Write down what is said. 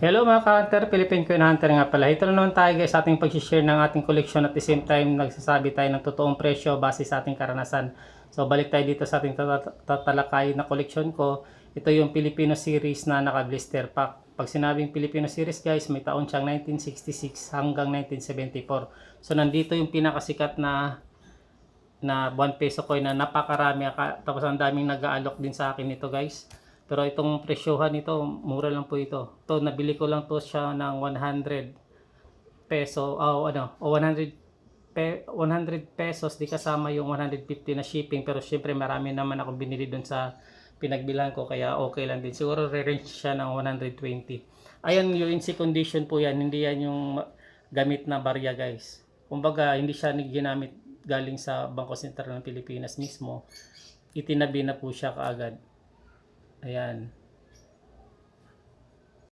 Hello mga ka-hunter, Philippine Coin Hunter nga pala. Ito na naman tayo guys sa ating pag-share ng ating collection at the same time nagsasabi tayo ng totoong presyo base sa ating karanasan. So balik tayo dito sa ating tatalakay na collection ko. Ito yung Filipino series na naka-blister pack. Pag sinabing Filipino series guys, may taon siyang 1966 hanggang 1974. So nandito yung pinakasikat na 1 peso coin na napakarami. Tapos ang daming nag-aalok din sa akin nito guys. Pero itong presyohan nito, mura lang po ito. Ito, nabili ko lang to siya ng 100 peso, o 100 pesos, di kasama yung 150 na shipping. Pero syempre marami naman ako binili dun sa pinagbilan ko, kaya okay lang din. Siguro re-range siya ng 120. Ayan, yung UNC condition po yan, hindi yan yung gamit na barya guys. Kumbaga, hindi siya ginamit galing sa Bangko Sentral ng Pilipinas mismo. Itinabi na po siya kaagad. Ayan.